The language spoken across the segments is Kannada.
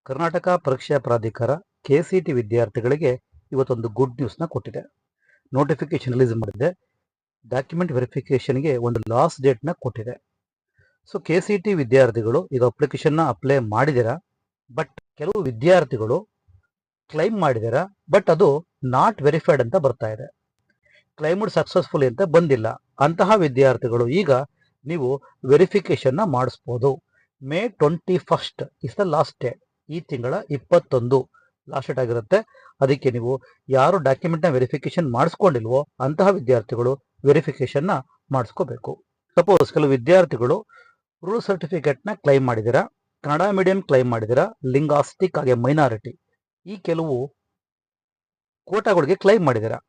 ಕರ್ನಾಟಕ ಪರೀಕ್ಷಾ ಪ್ರಾಧಿಕಾರ KCET ವಿದ್ಯಾರ್ಥಿಗಳಿಗೆ ಇವತ್ತೊಂದು ಗುಡ್ ನ್ಯೂಸ್ನ ಕೊಟ್ಟಿದೆ. ನೋಟಿಫಿಕೇಶನ್ ರಿಲೀಸ್ ಮಾಡಿದೆ. ಡಾಕ್ಯುಮೆಂಟ್ ವೆರಿಫಿಕೇಶನ್ಗೆ ಒಂದು ಲಾಸ್ಟ್ ಡೇಟ್ನ ಕೊಟ್ಟಿದೆ. ಸೊ KCET ವಿದ್ಯಾರ್ಥಿಗಳು ಈಗ ಅಪ್ಲಿಕೇಶನ್ನ ಅಪ್ಲೈ ಮಾಡಿದ್ದೀರಾ, ಬಟ್ ಕೆಲವು ವಿದ್ಯಾರ್ಥಿಗಳು ಕ್ಲೈಮ್ ಮಾಡಿದ್ದೀರಾ, ಬಟ್ ಅದು ನಾಟ್ ವೆರಿಫೈಡ್ ಅಂತ ಬರ್ತಾ ಇದೆ. ಕ್ಲೈಮ್ಡ್ ಸಕ್ಸಸ್ಫುಲಿ ಅಂತ ಬಂದಿಲ್ಲ. ಅಂತಹ ವಿದ್ಯಾರ್ಥಿಗಳು ಈಗ ನೀವು ವೆರಿಫಿಕೇಶನ್ನ ಮಾಡಿಸ್ಬೋದು. May 21 is the last date. ಈ ತಿಂಗಳ 21 ಲಾಸ್ಟ್ ಡೇಟ್ ಆಗಿರುತ್ತೆ. ಅದಕ್ಕೆ ನೀವು ಯಾರು ಡಾಕ್ಯುಮೆಂಟ್ನ ವೆರಿಫಿಕೇಶನ್ ಮಾಡಿಸ್ಕೊಂಡಿಲ್ವೋ ಅಂತಹ ವಿದ್ಯಾರ್ಥಿಗಳು ವೆರಿಫಿಕೇಶನ್ನ ಮಾಡಿಸ್ಕೋಬೇಕು. ಸಪೋಸ್ ಕೆಲವು ವಿದ್ಯಾರ್ಥಿಗಳು ರೂಲ್ ಸರ್ಟಿಫಿಕೇಟ್ನ ಕ್ಲೈಮ್ ಮಾಡಿದ್ದೀರಾ, ಕನ್ನಡ ಮೀಡಿಯಂ ಕ್ಲೈಮ್ ಮಾಡಿದ್ದೀರಾ, ಲಿಂಗಾಸ್ಟಿಕ್ ಹಾಗೆ ಮೈನಾರಿಟಿ ಈ ಕೆಲವು ಕೋಟಾಗಳಿಗೆ ಕ್ಲೈಮ್ ಮಾಡಿದ್ದೀರಾ,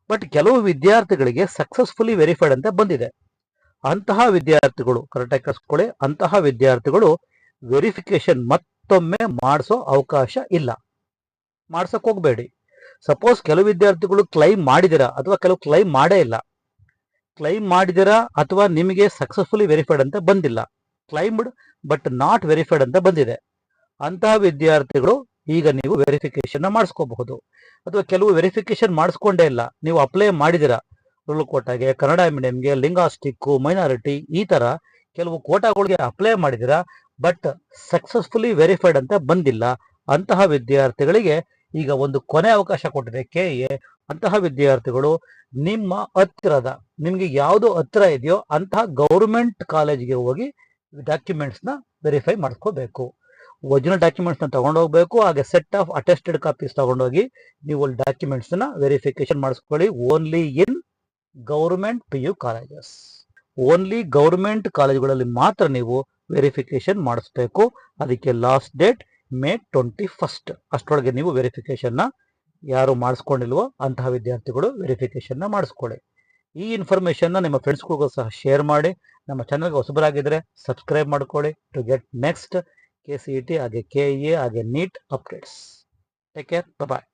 ಬಟ್ ಕೆಲವು ವಿದ್ಯಾರ್ಥಿಗಳಿಗೆ ಸಕ್ಸಸ್ಫುಲಿ ವೆರಿಫೈಡ್ ಅಂತ ಬಂದಿದೆ. ಅಂತಹ ವಿದ್ಯಾರ್ಥಿಗಳು ಕರೆಕ್ಟಾಗಿ ಕಳಿಸ್ಕೊಳ್ಳಿ. ಅಂತಹ ವಿದ್ಯಾರ್ಥಿಗಳು ವೆರಿಫಿಕೇಶನ್ ಮತ್ತೊಮ್ಮೆ ಮಾಡಿಸೋ ಅವಕಾಶ ಇಲ್ಲ. ಮಾಡ್ಸಕ್ ಹೋಗಬೇಡಿ. ಸಪೋಸ್ ಕೆಲವು ವಿದ್ಯಾರ್ಥಿಗಳು ಕ್ಲೈಮ್ ಮಾಡಿದಿರಾ ಅಥವಾ ಕೆಲವು ಕ್ಲೈಮ್ ಮಾಡೇ ಇಲ್ಲ. ಕ್ಲೈಮ್ ಮಾಡಿದಿರಾ ಅಥವಾ ನಿಮಗೆ ಸಕ್ಸಸ್ಫುಲಿ ವೆರಿಫೈಡ್ ಅಂತ ಬಂದಿಲ್ಲ, ಕ್ಲೈಮ್ಡ್ ಬಟ್ ನಾಟ್ ವೆರಿಫೈಡ್ ಅಂತ ಬಂದಿದೆ. ಅಂತಹ ವಿದ್ಯಾರ್ಥಿಗಳು ಈಗ ನೀವು ವೆರಿಫಿಕೇಶನ್ ಮಾಡಿಸ್ಕೋಬಹುದು. ಅಥವಾ ಕೆಲವು ವೆರಿಫಿಕೇಶನ್ ಮಾಡಿಸ್ಕೊಂಡೇ ಇಲ್ಲ, ನೀವು ಅಪ್ಲೈ ಮಾಡಿದಿರಾ ರೂರಲ್ ಕೋಟಾಗೆ, ಕನ್ನಡ ಮೀಡಿಯಂಗೆ, ಲಿಂಗಾಸ್ಟಿಕ್ಕು, ಮೈನಾರಿಟಿ ಈ ತರ ಕೆಲವು ಕೋಟಾಗಳಿಗೆ ಅಪ್ಲೈ ಮಾಡಿದಿರಾ, ಬಟ್ ಸಕ್ಸಸ್ಫುಲಿ ವೆರಿಫೈಡ್ ಅಂತ ಬಂದಿಲ್ಲ. ಅಂತಹ ವಿದ್ಯಾರ್ಥಿಗಳಿಗೆ ಈಗ ಒಂದು ಕೊನೆ ಅವಕಾಶ ಕೊಟ್ಟಿದೆ KA. ಅಂತಹ ವಿದ್ಯಾರ್ಥಿಗಳು ನಿಮ್ಮ ಹತ್ತಿರದ, ನಿಮಗೆ ಯಾವುದು ಹತ್ತಿರ ಇದೆಯೋ ಅಂತಹ ಗೌರ್ಮೆಂಟ್ ಕಾಲೇಜ್ಗೆ ಹೋಗಿ ಡಾಕ್ಯುಮೆಂಟ್ಸ್ನ ವೆರಿಫೈ ಮಾಡ್ಕೋಬೇಕು. ಒರಿಜಿನಲ್ ಡಾಕ್ಯುಮೆಂಟ್ಸ್ನ ತಗೊಂಡೋಗ್ಬೇಕು. ಹಾಗೆ ಸೆಟ್ ಆಫ್ ಅಟೆಸ್ಟೆಡ್ ಕಾಪೀಸ್ ತಗೊಂಡೋಗಿ ನೀವು ಡಾಕ್ಯುಮೆಂಟ್ಸ್ನ ವೆರಿಫಿಕೇಶನ್ ಮಾಡಿಸ್ಕೊಳ್ಳಿ. Only in government PU colleges, only government ಕಾಲೇಜುಗಳಲ್ಲಿ ಮಾತ್ರ ನೀವು ವೆರಿಫಿಕೇಶನ್ ಮಾಡಿಸ್ಬೇಕು. ಅದಕ್ಕೆ ಲಾಸ್ಟ್ ಡೇಟ್ May 21. ಅಷ್ಟರೊಳಗೆ ನೀವು ವೆರಿಫಿಕೇಶನ್ನ ಯಾರು ಮಾಡಿಸ್ಕೊಂಡಿಲ್ವೋ ಅಂತಹ ವಿದ್ಯಾರ್ಥಿಗಳು ವೆರಿಫಿಕೇಶನ್ನ ಮಾಡಿಸ್ಕೊಳ್ಳಿ. ಈ ಇನ್ಫಾರ್ಮೇಶನ್ನ ನಿಮ್ಮ ಫ್ರೆಂಡ್ಸ್ಗಳಿಗೂ ಸಹ ಶೇರ್ ಮಾಡಿ. ನಮ್ಮ ಚಾನಲ್ಗೆ ಹೊಸಬರಾಗಿದ್ದರೆ ಸಬ್ಸ್ಕ್ರೈಬ್ ಮಾಡ್ಕೊಳ್ಳಿ ಟು ಗೆಟ್ ನೆಕ್ಸ್ಟ್ KCET ಹಾಗೆ KA ಹಾಗೆ NEET ಅಪ್ಡೇಟ್ಸ್. ಟೇಕ್ ಕೇರ್, ಬಾಯ್.